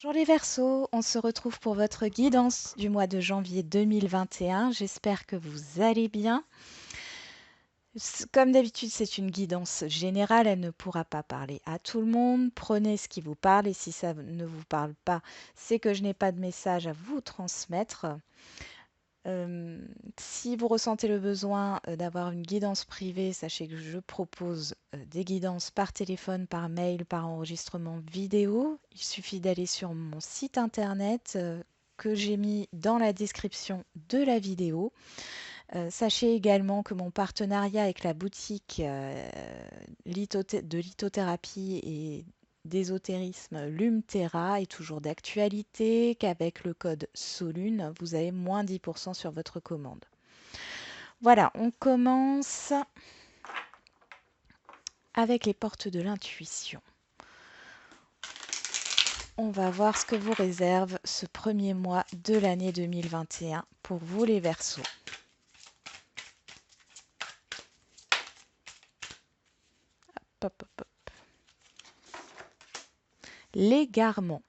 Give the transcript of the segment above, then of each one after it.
Bonjour les Verseaux, on se retrouve pour votre guidance du mois de janvier 2021. J'espère que vous allez bien. Comme d'habitude, c'est une guidance générale, elle ne pourra pas parler à tout le monde. Prenez ce qui vous parle et si ça ne vous parle pas, c'est que je n'ai pas de message à vous transmettre. Euh, Si vous ressentez le besoin d'avoir une guidance privée, sachez que je propose des guidances par téléphone, par mail, par enregistrement vidéo. Il suffit d'aller sur mon site internet que j'ai mis dans la description de la vidéo. Sachez également que mon partenariat avec la boutique de lithothérapie et d'ésotérisme Lumterra est toujours d'actualité, qu'avec le code SOLUNE, vous avez moins 10% sur votre commande. Voilà, on commence avec les portes de l'intuition. On va voir ce que vous réserve ce premier mois de l'année 2021 pour vous les Verseaux. Pop, pop, pop. L'égarement.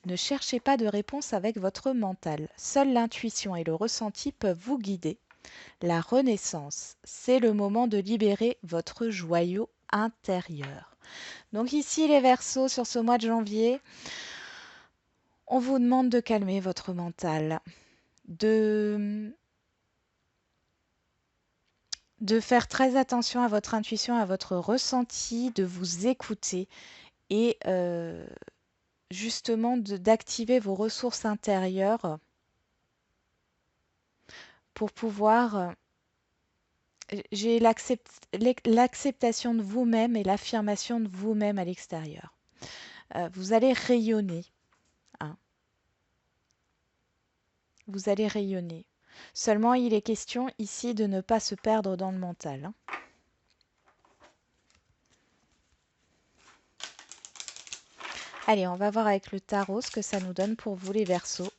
Ne cherchez pas de réponse avec votre mental. Seule l'intuition et le ressenti peuvent vous guider. La renaissance, c'est le moment de libérer votre joyau intérieur. Donc ici les Verseaux, sur ce mois de janvier, on vous demande de calmer votre mental, de, de faire très attention à votre intuition, à votre ressenti, de vous écouter et justement d'activer vos ressources intérieures pour pouvoir j'ai l'acceptation de vous-même et l'affirmation de vous-même à l'extérieur. Vous allez rayonner, hein. Vous allez rayonner. Seulement, il est question ici de ne pas se perdre dans le mental, hein. Allez, on va voir avec le tarot ce que ça nous donne pour vous les Verseaux.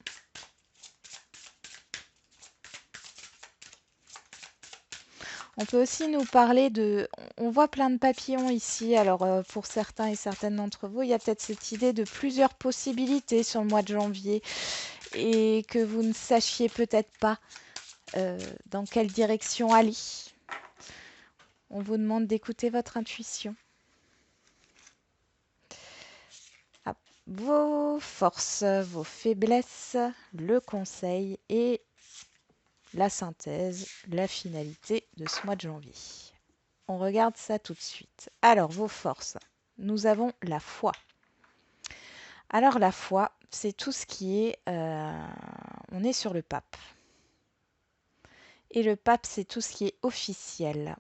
On peut aussi nous parler de... On voit plein de papillons ici. Alors, pour certains et certaines d'entre vous, il y a peut-être cette idée de plusieurs possibilités sur le mois de janvier et que vous ne sachiez peut-être pas dans quelle direction aller. On vous demande d'écouter votre intuition. Ah, vos forces, vos faiblesses, le conseil et la synthèse, la finalité de ce mois de janvier. On regarde ça tout de suite. Alors, vos forces. Nous avons la foi. Alors, la foi, c'est tout ce qui est... on est sur le pape. Et le pape, c'est tout ce qui est officiel.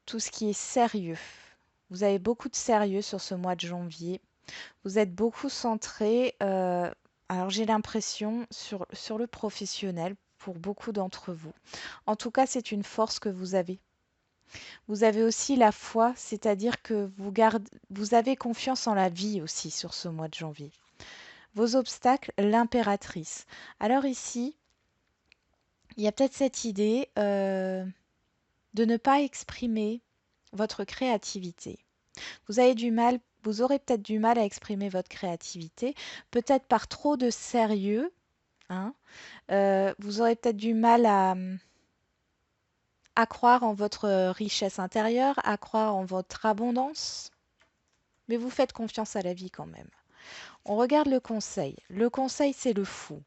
Tout ce qui est sérieux. Vous avez beaucoup de sérieux sur ce mois de janvier. Vous êtes beaucoup centré, alors j'ai l'impression, sur le professionnel pour beaucoup d'entre vous. En tout cas, c'est une force que vous avez. Vous avez aussi la foi, c'est-à-dire que vous avez confiance en la vie aussi sur ce mois de janvier. Vos obstacles, l'impératrice. Alors ici, il y a peut-être cette idée de ne pas exprimer votre créativité. Vous avez du mal, vous aurez peut-être du mal à exprimer votre créativité, peut-être par trop de sérieux, hein. Vous aurez peut-être du mal à croire en votre richesse intérieure, à croire en votre abondance, mais vous faites confiance à la vie quand même. On regarde le conseil. Le conseil, c'est le fou.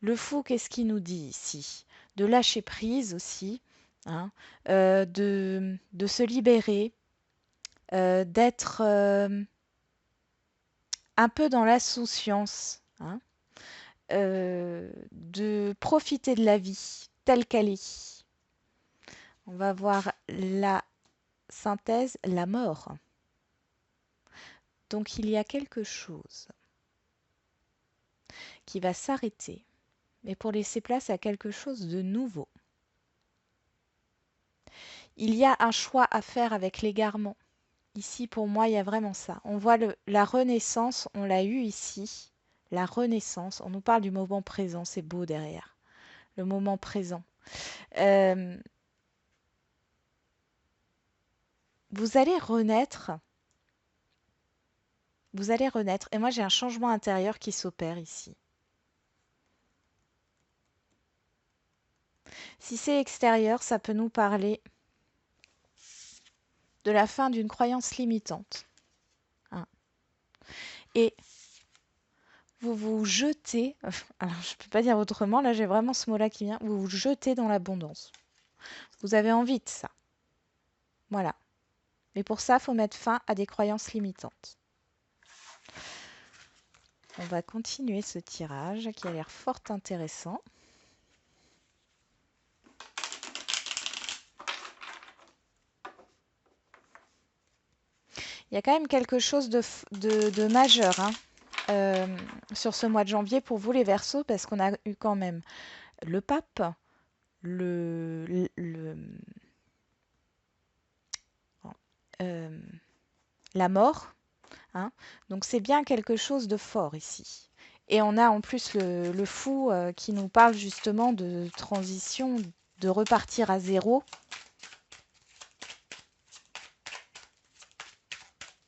Le fou, qu'est-ce qu'il nous dit ici? De lâcher prise aussi, hein, de se libérer, d'être un peu dans l'insouciance, hein, de profiter de la vie telle qu'elle est. On va voir la synthèse, la mort. Donc il y a quelque chose qui va s'arrêter, mais pour laisser place à quelque chose de nouveau. Il y a un choix à faire avec l'égarement. Ici, pour moi, il y a vraiment ça. On voit la renaissance, on l'a eu ici. La renaissance, on nous parle du moment présent, c'est beau derrière. Le moment présent. Euh, vous allez renaître Vous allez renaître. Et moi, j'ai un changement intérieur qui s'opère ici. Si c'est extérieur, ça peut nous parler de la fin d'une croyance limitante, hein. Et vous vous jetez, alors je ne peux pas dire autrement, là j'ai vraiment ce mot-là qui vient, vous vous jetez dans l'abondance. Vous avez envie de ça. Voilà. Mais pour ça, il faut mettre fin à des croyances limitantes. On va continuer ce tirage qui a l'air fort intéressant. Il y a quand même quelque chose de majeur, hein, sur ce mois de janvier pour vous les Verseaux, parce qu'on a eu quand même le pape, le, euh, la mort, hein. Donc c'est bien quelque chose de fort ici. Et on a en plus le fou qui nous parle justement de transition, de repartir à zéro.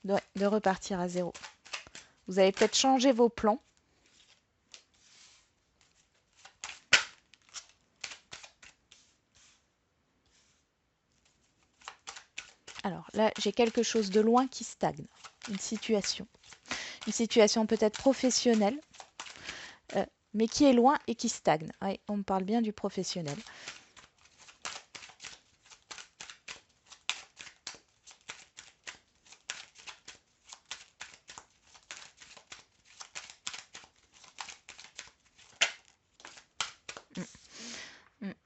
De repartir à zéro. Vous avez peut-être changé vos plans. Alors là, j'ai quelque chose de loin qui stagne. Une situation. Une situation peut-être professionnelle, mais qui est loin et qui stagne. Ouais, on me parle bien du professionnel.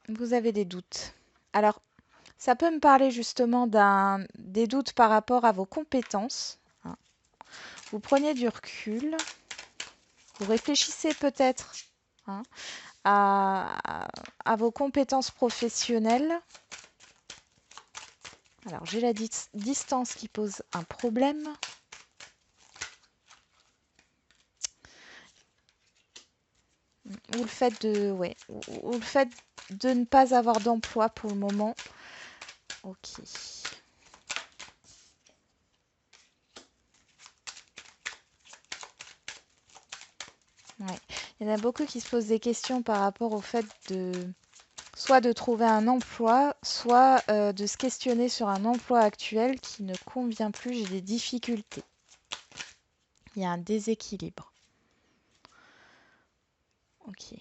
Vous avez des doutes. Alors, ça peut me parler justement des doutes par rapport à vos compétences, hein. Vous prenez du recul, vous réfléchissez peut-être, hein, à vos compétences professionnelles. Alors, j'ai la distance qui pose un problème. Ou le fait de, ouais, ou le fait de ne pas avoir d'emploi pour le moment. Ok. Ouais. Il y en a beaucoup qui se posent des questions par rapport au fait de soit de trouver un emploi, soit de se questionner sur un emploi actuel qui ne convient plus. J'ai des difficultés. Il y a un déséquilibre. Ok.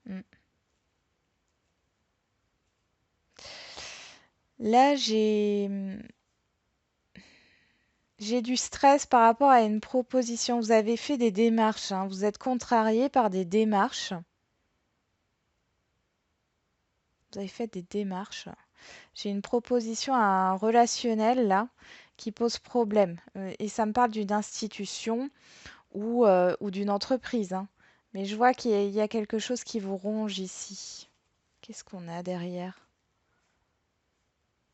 Mm. Là, j'ai du stress par rapport à une proposition. Vous avez fait des démarches, hein. Vous êtes contrarié par des démarches. Vous avez fait des démarches. J'ai une proposition à un relationnel là qui pose problème. Et ça me parle d'une institution ou d'une entreprise, hein. Mais je vois qu'il y a quelque chose qui vous ronge ici. Qu'est-ce qu'on a derrière?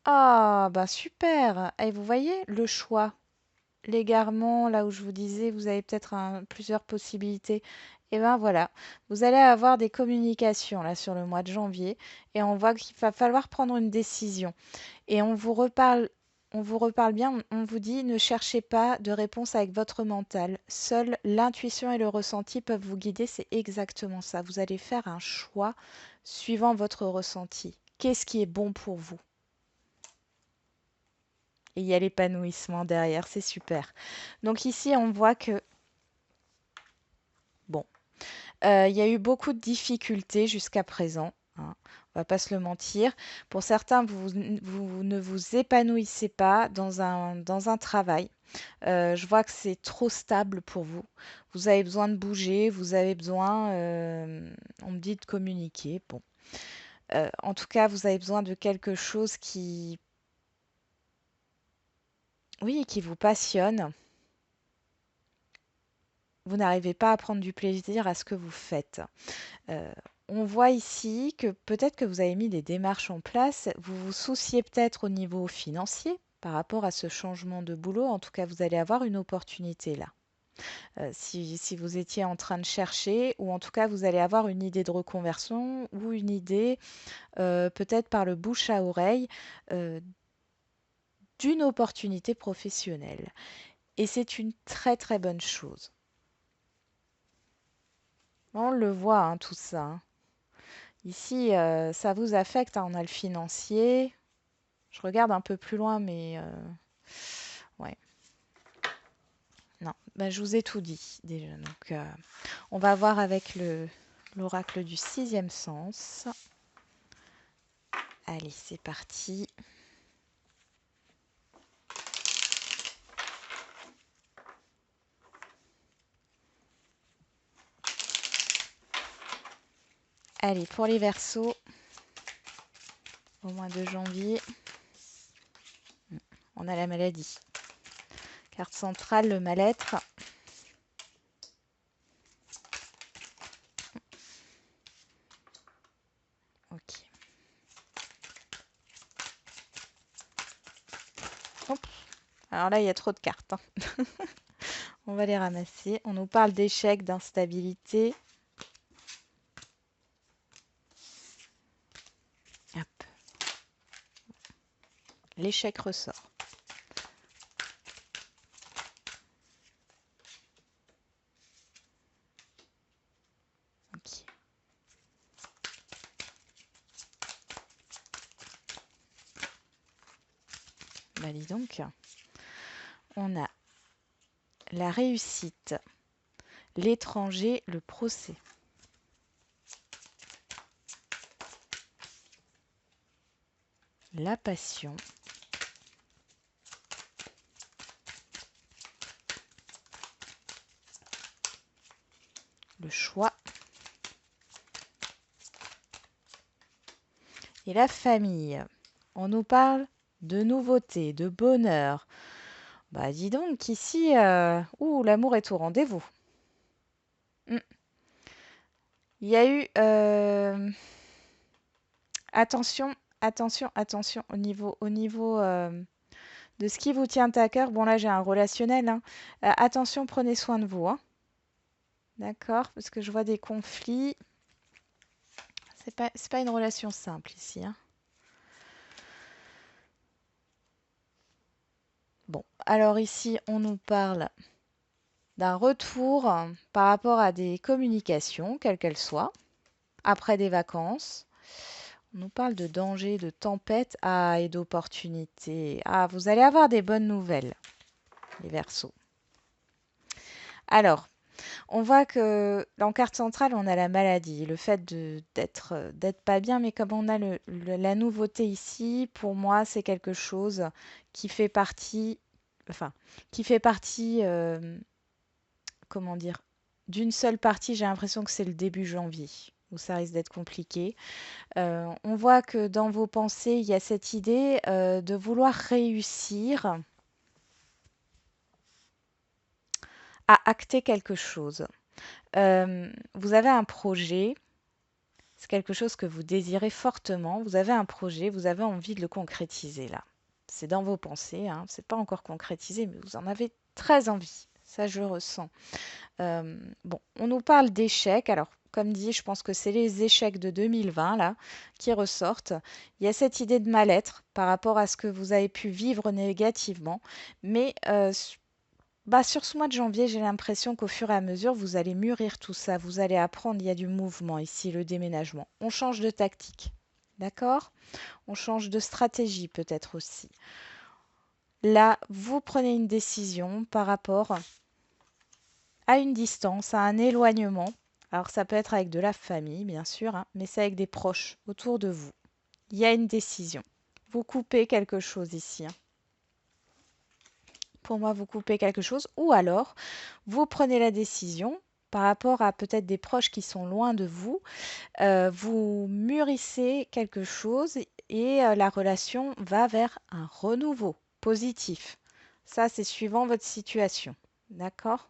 Ah, bah super! Et vous voyez le choix. L'égarement, là où je vous disais, vous avez peut-être plusieurs possibilités. Et ben voilà, vous allez avoir des communications là sur le mois de janvier et on voit qu'il va falloir prendre une décision. Et on vous reparle bien, on vous dit ne cherchez pas de réponse avec votre mental. Seule l'intuition et le ressenti peuvent vous guider, c'est exactement ça. Vous allez faire un choix suivant votre ressenti. Qu'est-ce qui est bon pour vous? Et il y a l'épanouissement derrière, c'est super. Donc ici, on voit que, bon, il y a eu beaucoup de difficultés jusqu'à présent, hein, on va pas se le mentir. Pour certains, vous ne vous épanouissez pas dans un travail. Je vois que c'est trop stable pour vous. Vous avez besoin de bouger, vous avez besoin, on me dit de communiquer. Bon, en tout cas, vous avez besoin de quelque chose qui, oui, qui vous passionne. Vous n'arrivez pas à prendre du plaisir à ce que vous faites. Euh, on voit ici que peut-être que vous avez mis des démarches en place. Vous vous souciez peut-être au niveau financier par rapport à ce changement de boulot. En tout cas, vous allez avoir une opportunité là. Si vous étiez en train de chercher, ou en tout cas vous allez avoir une idée de reconversion ou une idée, peut-être par le bouche à oreille, euh, d'une opportunité professionnelle. Et c'est une très très bonne chose. On le voit, hein, tout ça, hein. Ici, ça vous affecte, hein, on a le financier. Je regarde un peu plus loin, mais ouais, non. Bah, je vous ai tout dit déjà. Donc, on va voir avec l'oracle du sixième sens. Allez, c'est parti. Allez, pour les Verseaux, au mois de janvier, on a la maladie. Carte centrale, le mal-être. Ok. Hop. Alors là, il y a trop de cartes, hein. On va les ramasser. On nous parle d'échec, d'instabilité. Hop. L'échec ressort. Ok. Bah dis donc. On a la réussite, l'étranger, le procès. La passion. Le choix. Et la famille. On nous parle de nouveautés, de bonheur. Bah dis donc ici, l'amour est au rendez-vous. Hmm. Il y a eu... attention, attention, attention au niveau de ce qui vous tient à cœur. Bon là j'ai un relationnel, hein. Attention, prenez soin de vous, hein. D'accord? Parce que je vois des conflits. C'est pas une relation simple ici, hein. Bon, alors ici, on nous parle d'un retour par rapport à des communications, quelles qu'elles soient, après des vacances. On nous parle de danger, de tempête, et d'opportunités. Ah, vous allez avoir des bonnes nouvelles, les Verseaux. Alors, on voit que en carte centrale, on a la maladie, le fait d'être pas bien, mais comme on a la nouveauté ici, pour moi, c'est quelque chose qui fait partie, enfin, qui fait partie, comment dire, d'une seule partie. J'ai l'impression que c'est le début janvier, où ça risque d'être compliqué. On voit que dans vos pensées, il y a cette idée de vouloir réussir à acter quelque chose. Vous avez un projet, c'est quelque chose que vous désirez fortement, vous avez un projet, vous avez envie de le concrétiser là. C'est dans vos pensées, hein, c'est pas encore concrétisé, mais vous en avez très envie. Ça, je le ressens. Bon, on nous parle d'échecs. Alors, comme dit, je pense que c'est les échecs de 2020 là qui ressortent. Il y a cette idée de mal-être par rapport à ce que vous avez pu vivre négativement, mais sur ce mois de janvier, j'ai l'impression qu'au fur et à mesure, vous allez mûrir tout ça, vous allez apprendre, il y a du mouvement ici, le déménagement. On change de tactique, d'accord? On change de stratégie peut-être aussi. Là, vous prenez une décision par rapport à une distance, à un éloignement. Alors ça peut être avec de la famille, bien sûr, hein, mais c'est avec des proches autour de vous. Il y a une décision. Vous coupez quelque chose ici, hein. Pour moi, vous coupez quelque chose, ou alors vous prenez la décision par rapport à peut-être des proches qui sont loin de vous, vous mûrissez quelque chose et la relation va vers un renouveau positif. Ça, c'est suivant votre situation. D'accord?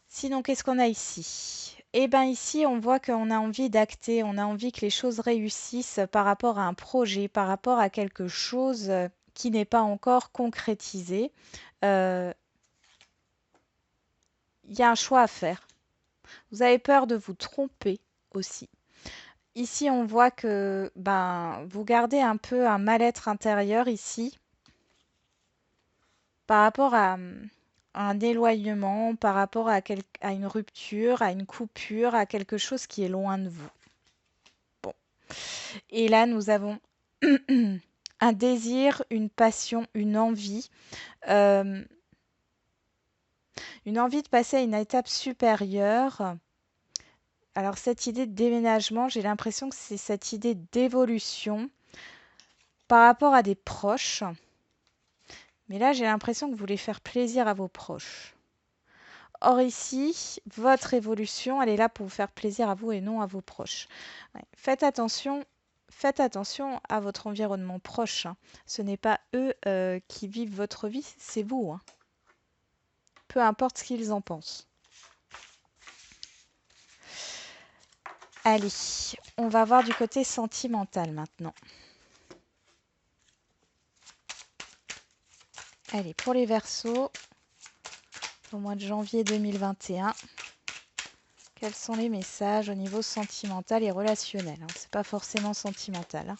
Sinon, qu'est-ce qu'on a ici? Eh bien, ici, on voit qu'on a envie d'acter, on a envie que les choses réussissent par rapport à un projet, par rapport à quelque chose qui n'est pas encore concrétisé. Euh, il y a un choix à faire. Vous avez peur de vous tromper aussi. Ici, on voit que ben, vous gardez un peu un mal-être intérieur ici par rapport à un éloignement, par rapport à une rupture, à une coupure, à quelque chose qui est loin de vous. Bon. Et là, nous avons un désir, euh, une envie de passer à une étape supérieure. Alors cette idée de déménagement, j'ai l'impression que c'est cette idée d'évolution par rapport à des proches. Mais là, j'ai l'impression que vous voulez faire plaisir à vos proches. Or ici, votre évolution, elle est là pour vous faire plaisir à vous et non à vos proches. Ouais. Faites attention à votre environnement proche, hein. Ce n'est pas eux qui vivent votre vie, c'est vous, hein. Peu importe ce qu'ils en pensent. Allez, on va voir du côté sentimental maintenant. Allez, pour les Verseaux, au mois de janvier 2021, quels sont les messages au niveau sentimental et relationnel, hein. C'est pas forcément sentimental, hein.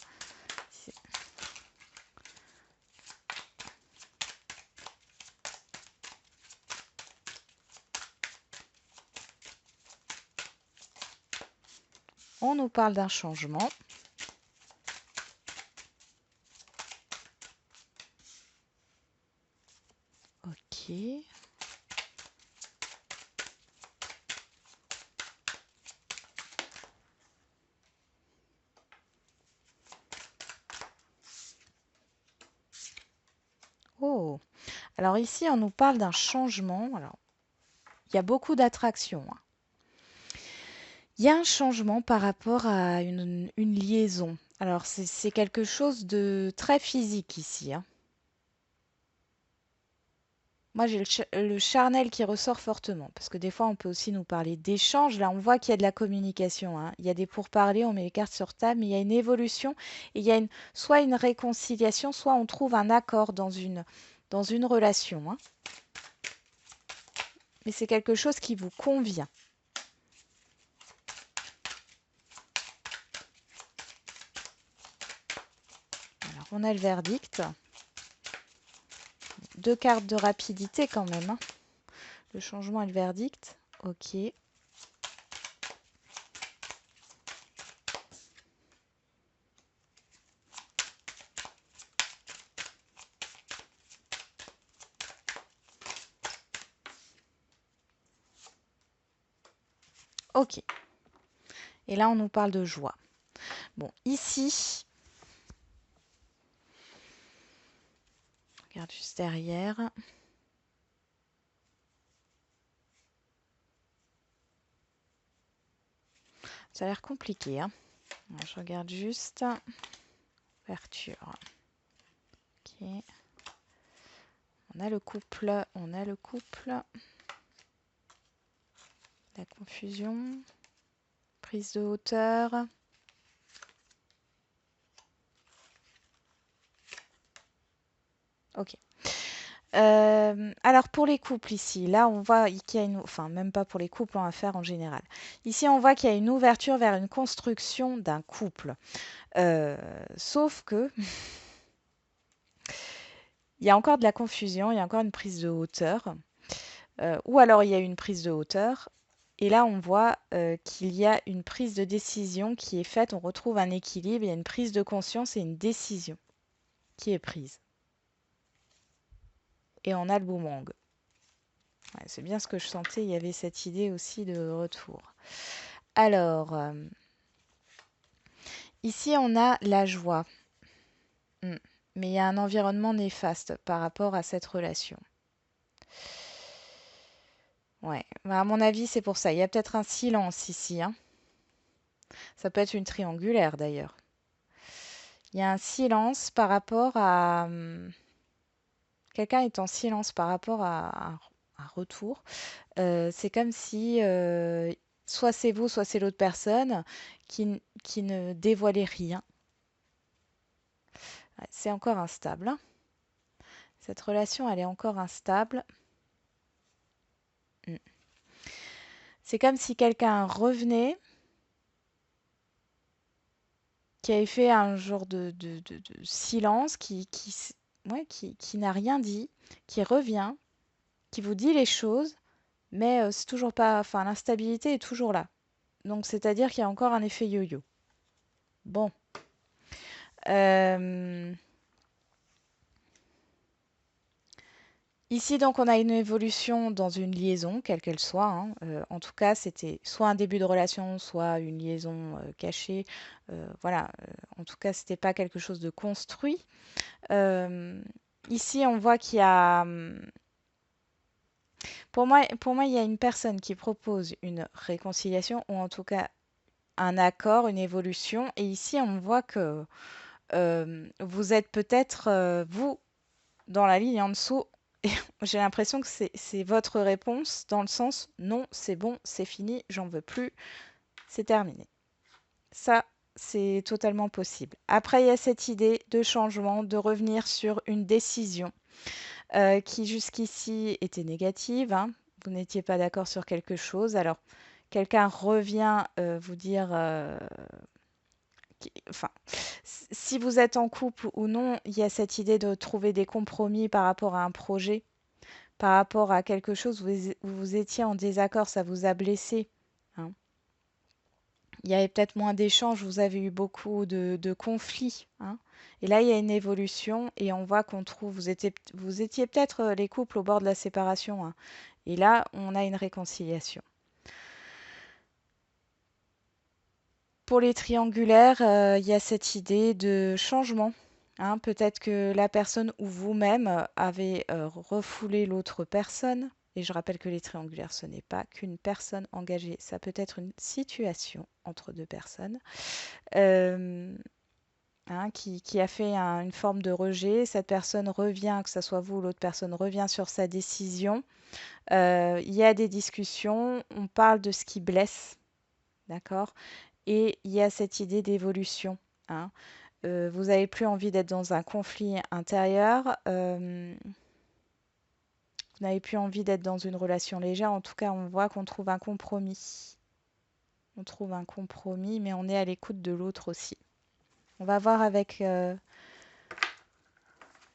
On nous parle d'un changement. Ok. Oh. Alors ici, on nous parle d'un changement. Alors, il y a beaucoup d'attractions, hein. Il y a un changement par rapport à une liaison. Alors, c'est quelque chose de très physique ici, hein. Moi, j'ai le charnel qui ressort fortement, parce que des fois, on peut aussi nous parler d'échange. Là, on voit qu'il y a de la communication, hein. Il y a des pourparlers, on met les cartes sur table, mais il y a une évolution, et il y a soit une réconciliation, soit on trouve un accord dans une relation, hein. Mais c'est quelque chose qui vous convient. Alors, on a le verdict. Deux cartes de rapidité quand même, hein. Le changement et le verdict. Ok. Ok. Et là, on nous parle de joie. Bon, ici, on regarde juste derrière. Ça a l'air compliqué, hein. Alors, je regarde juste. Ouverture. Ok. On a le couple. On a le couple. La confusion. Prise de hauteur. Ok. Alors pour les couples ici, là on voit qu'il y a une... Enfin même pas pour les couples, on va faire en général. Ici on voit qu'il y a une ouverture vers une construction d'un couple. Sauf que il y a encore de la confusion, il y a encore une prise de hauteur. Ou alors il y a une prise de hauteur. Et là on voit qu'il y a une prise de décision qui est faite. On retrouve un équilibre, il y a une prise de conscience et une décision qui est prise. Et on a le boomerang. Ouais, c'est bien ce que je sentais, il y avait cette idée aussi de retour. Alors, ici on a la joie. Mais il y a un environnement néfaste par rapport à cette relation. Ouais, bah, à mon avis c'est pour ça. Il y a peut-être un silence ici, hein. Ça peut être une triangulaire d'ailleurs. Il y a un silence par rapport à... quelqu'un est en silence par rapport à un retour. C'est comme si soit c'est vous, soit c'est l'autre personne qui ne dévoilait rien. Ouais, c'est encore instable, hein. Cette relation, elle est encore instable. Mm. C'est comme si quelqu'un revenait, qui avait fait un genre de silence, ouais, qui n'a rien dit, qui revient, qui vous dit les choses, mais c'est toujours pas, enfin, l'instabilité est toujours là. Donc, c'est-à-dire qu'il y a encore un effet yo-yo. Bon. Euh, Ici, donc, on a une évolution dans une liaison, quelle qu'elle soit, hein. En tout cas, c'était soit un début de relation, soit une liaison cachée. Voilà. En tout cas, c'était pas quelque chose de construit. Euh, Ici, on voit qu'il y a, pour moi, il y a une personne qui propose une réconciliation, ou en tout cas un accord, une évolution. Et ici, on voit que vous êtes peut-être, vous, dans la ligne en dessous. Et j'ai l'impression que c'est votre réponse dans le sens non, c'est bon, c'est fini, j'en veux plus, c'est terminé. Ça, c'est totalement possible. Après, il y a cette idée de changement, de revenir sur une décision qui jusqu'ici était négative, hein. Vous n'étiez pas d'accord sur quelque chose. Alors, quelqu'un revient vous dire, enfin, si vous êtes en couple ou non, il y a cette idée de trouver des compromis par rapport à un projet, par rapport à quelque chose où vous étiez en désaccord, ça vous a blessé, hein. Il y avait peut-être moins d'échanges, vous avez eu beaucoup de conflits, hein. Et là, il y a une évolution et on voit qu'on trouve, vous étiez peut-être les couples au bord de la séparation, hein. Et là, on a une réconciliation. Pour les triangulaires, il y a cette idée de changement, hein. Peut-être que la personne ou vous-même avez refoulé l'autre personne. Et je rappelle que les triangulaires, ce n'est pas qu'une personne engagée, ça peut être une situation entre deux personnes, euh, hein, qui a fait une forme de rejet. Cette personne revient, que ce soit vous ou l'autre personne, revient sur sa décision. Il y a des discussions, on parle de ce qui blesse, d'accord? Et il y a cette idée d'évolution, hein. Vous n'avez plus envie d'être dans un conflit intérieur. Vous n'avez plus envie d'être dans une relation légère. En tout cas, on voit qu'on trouve un compromis. On trouve un compromis, mais on est à l'écoute de l'autre aussi. On va voir avec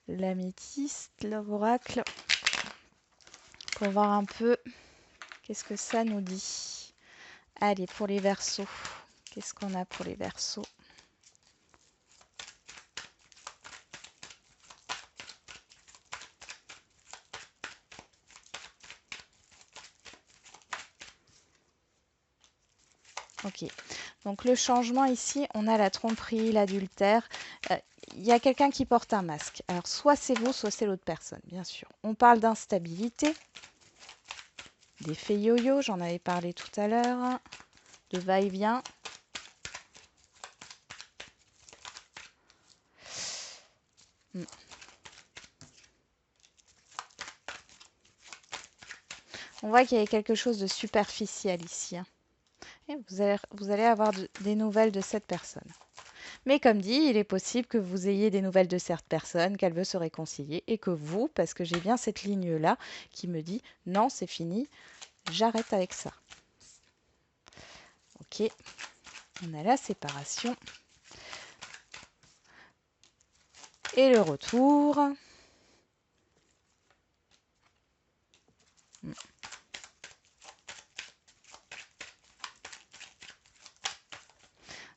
l'améthyste, l'oracle, pour voir un peu qu'est-ce que ça nous dit. Allez, pour les Verseaux. Qu'est-ce qu'on a pour les Verseaux? Ok. Donc le changement ici, on a la tromperie, l'adultère. Il y a quelqu'un qui porte un masque. Alors soit c'est vous, soit c'est l'autre personne, bien sûr. On parle d'instabilité, d'effet yo-yo, j'en avais parlé tout à l'heure, de va-et-vient. Hmm. On voit qu'il y a quelque chose de superficiel ici, hein. Et vous allez avoir des nouvelles de cette personne. Mais comme dit, il est possible que vous ayez des nouvelles de cette personne, qu'elle veut se réconcilier, et que vous, parce que j'ai bien cette ligne-là qui me dit non, c'est fini, j'arrête avec ça. Ok, on a la séparation. Et le retour.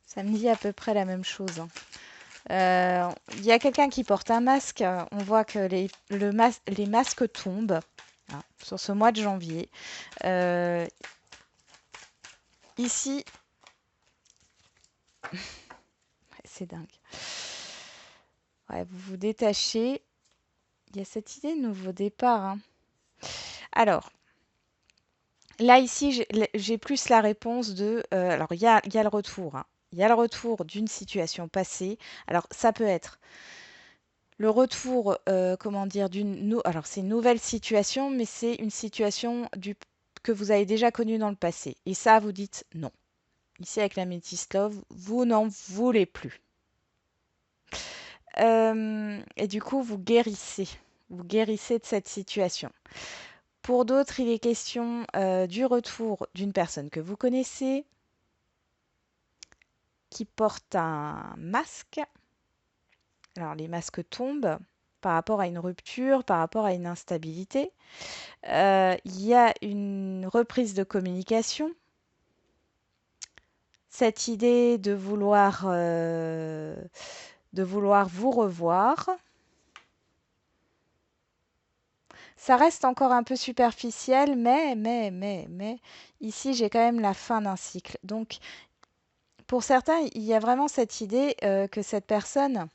Ça me dit à peu près la même chose, hein. Il y a quelqu'un qui porte un masque. On voit que les masques tombent, hein, sur ce mois de janvier. Euh, Ici, c'est dingue. Ouais, vous vous détachez. Il y a cette idée de nouveau départ, hein. Alors, là, ici, j'ai plus la réponse de... alors, il y a le retour, hein. Il y a le retour d'une situation passée. Alors, ça peut être le retour, comment dire, alors c'est une nouvelle situation, mais c'est une situation que vous avez déjà connue dans le passé. Et ça, vous dites non. Ici, avec la Métis Love, vous n'en voulez plus. Et du coup, vous guérissez. Vous guérissez de cette situation. Pour d'autres, il est question du retour d'une personne que vous connaissez, qui porte un masque. Alors les masques tombent par rapport à une rupture, par rapport à une instabilité. Il y a une reprise de communication. Cette idée de vouloir vous revoir. Ça reste encore un peu superficiel, mais, ici j'ai quand même la fin d'un cycle. Donc, pour certains, il y a vraiment cette idée que cette personne,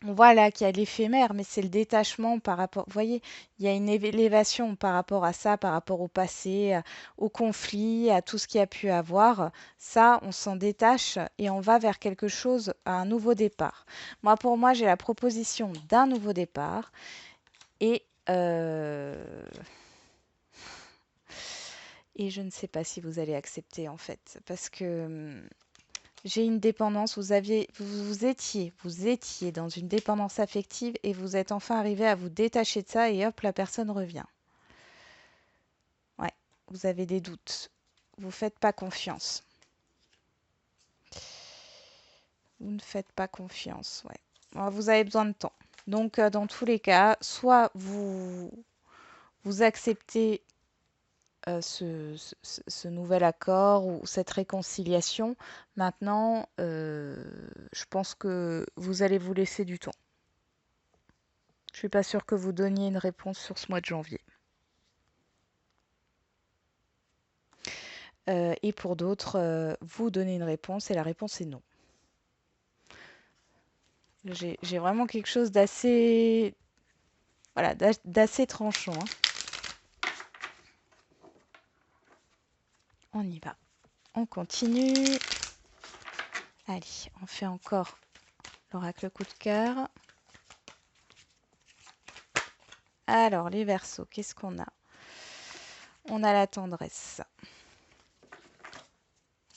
on voit là qu'il y a l'éphémère, mais c'est le détachement par rapport. Vous voyez, il y a une élévation par rapport à ça, par rapport au passé, au conflit, à tout ce qu'il y a pu avoir. Ça, on s'en détache et on va vers quelque chose, à un nouveau départ. Moi, pour moi, j'ai la proposition d'un nouveau départ et et je ne sais pas si vous allez accepter en fait, parce que j'ai une dépendance. Vous étiez dans une dépendance affective et vous êtes enfin arrivé à vous détacher de ça et hop, la personne revient. Ouais, vous avez des doutes. Vous faites pas confiance. Vous ne faites pas confiance, ouais. Alors, vous avez besoin de temps. Donc, dans tous les cas, soit vous acceptez ce nouvel accord ou cette réconciliation. Maintenant, je pense que vous allez vous laisser du temps. Je suis pas sûre que vous donniez une réponse sur ce mois de janvier. Et pour d'autres, vous donnez une réponse et la réponse est non. J'ai vraiment quelque chose d'assez, voilà, d'assez tranchant, hein. On y va. On continue. Allez, on fait encore l'oracle coup de cœur. Alors, les Verseaux, qu'est-ce qu'on a? On a la tendresse,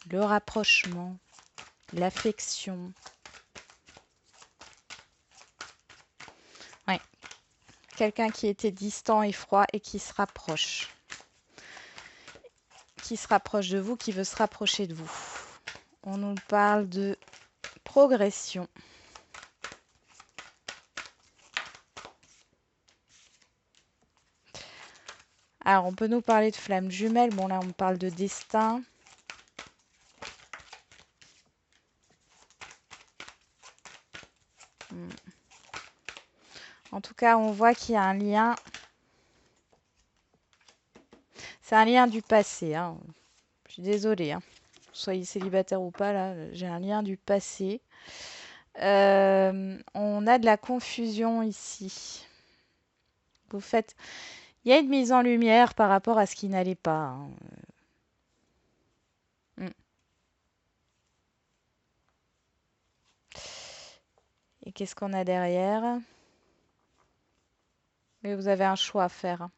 le rapprochement, l'affection. Ouais, quelqu'un qui était distant et froid et qui se rapproche. Qui se rapproche de vous, qui veut se rapprocher de vous. On nous parle de progression. Alors, on peut nous parler de flammes jumelles. Bon, là, on parle de destin. En tout cas, on voit qu'il y a un lien. C'est un lien du passé, hein. Je suis désolée, hein. Soyez célibataire ou pas, là, j'ai un lien du passé. On a de la confusion ici. Vous faites... Il y a une mise en lumière par rapport à ce qui n'allait pas, hein. Et qu'est-ce qu'on a derrière? Mais vous avez un choix à faire.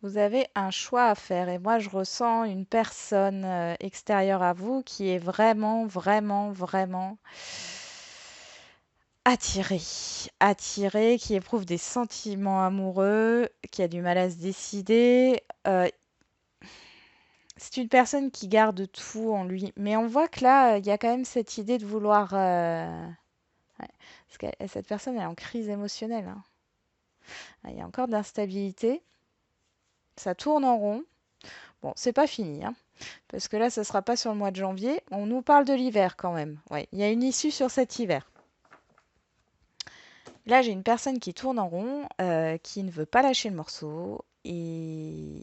Vous avez un choix à faire. Et moi, je ressens une personne extérieure à vous qui est vraiment, vraiment, vraiment attirée. Attirée, qui éprouve des sentiments amoureux, qui a du mal à se décider. C'est une personne qui garde tout en lui. Mais on voit que là, il y a quand même cette idée de vouloir... ouais. Parce que cette personne elle est en crise émotionnelle, hein. Il y a encore de l'instabilité. Ça tourne en rond. Bon, c'est pas fini, hein, parce que là, ça sera pas sur le mois de janvier. On nous parle de l'hiver quand même. Ouais, il y a une issue sur cet hiver. Là, j'ai une personne qui tourne en rond, qui ne veut pas lâcher le morceau. Et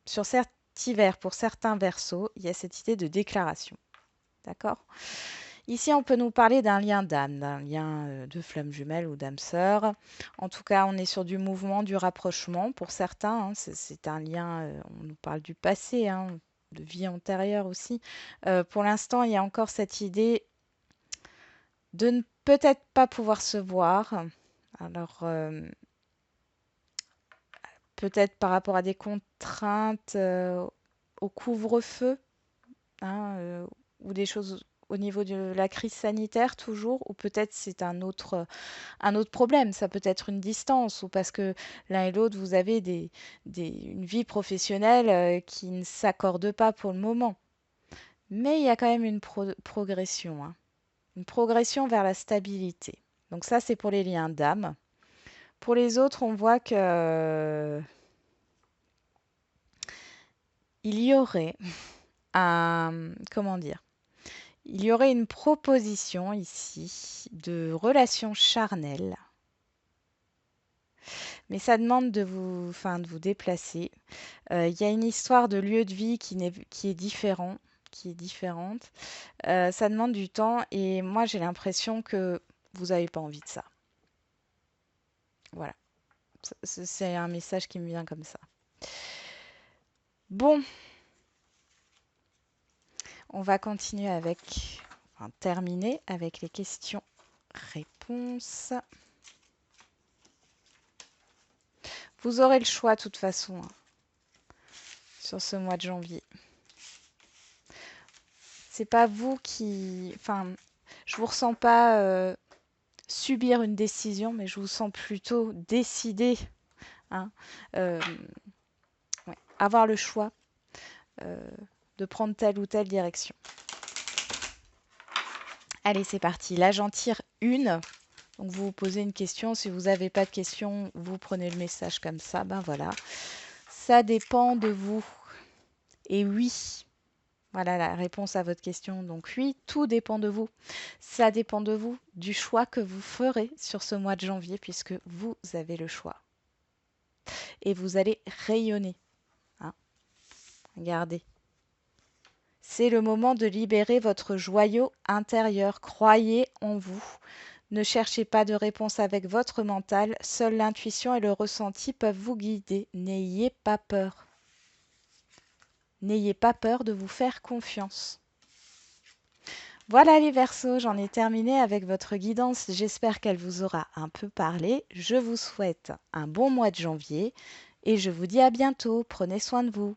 sur cet hiver, pour certains versos, il y a cette idée de déclaration. D'accord? Ici, on peut nous parler d'un lien d'âme, d'un lien de flamme jumelle ou d'âme sœur. En tout cas, on est sur du mouvement, du rapprochement. Pour certains, hein, c'est un lien, on nous parle du passé, hein, de vie antérieure aussi. Pour l'instant, il y a encore cette idée de ne peut-être pas pouvoir se voir. Alors, peut-être par rapport à des contraintes au couvre-feu, hein, ou des choses au niveau de la crise sanitaire toujours, ou peut-être c'est un autre problème. Ça peut être une distance, ou parce que l'un et l'autre, vous avez une vie professionnelle qui ne s'accorde pas pour le moment. Mais il y a quand même une progression, hein. Une progression vers la stabilité. Donc ça, c'est pour les liens d'âme. Pour les autres, on voit que il y aurait comment dire? Il y aurait une proposition ici de relation charnelle, mais ça demande de vous déplacer. Il y a une histoire de lieu de vie qui est différent, qui est différente. Ça demande du temps et moi j'ai l'impression que vous n'avez pas envie de ça. Voilà, c'est un message qui me vient comme ça. Bon, on va continuer terminer avec les questions-réponses. Vous aurez le choix de toute façon hein, sur ce mois de janvier. C'est pas vous qui, enfin, je vous ressens pas subir une décision, mais je vous sens plutôt décider, hein, euh, ouais, avoir le choix euh, de prendre telle ou telle direction. Allez, c'est parti. Là, j'en tire une. Donc, vous vous posez une question. Si vous n'avez pas de question, vous prenez le message comme ça. Ben voilà. Ça dépend de vous. Et oui, voilà la réponse à votre question. Donc oui, tout dépend de vous. Ça dépend de vous, du choix que vous ferez sur ce mois de janvier, puisque vous avez le choix. Et vous allez rayonner. Hein. Regardez. C'est le moment de libérer votre joyau intérieur. Croyez en vous. Ne cherchez pas de réponse avec votre mental. Seule l'intuition et le ressenti peuvent vous guider. N'ayez pas peur. N'ayez pas peur de vous faire confiance. Voilà les Verseaux, j'en ai terminé avec votre guidance. J'espère qu'elle vous aura un peu parlé. Je vous souhaite un bon mois de janvier et je vous dis à bientôt. Prenez soin de vous.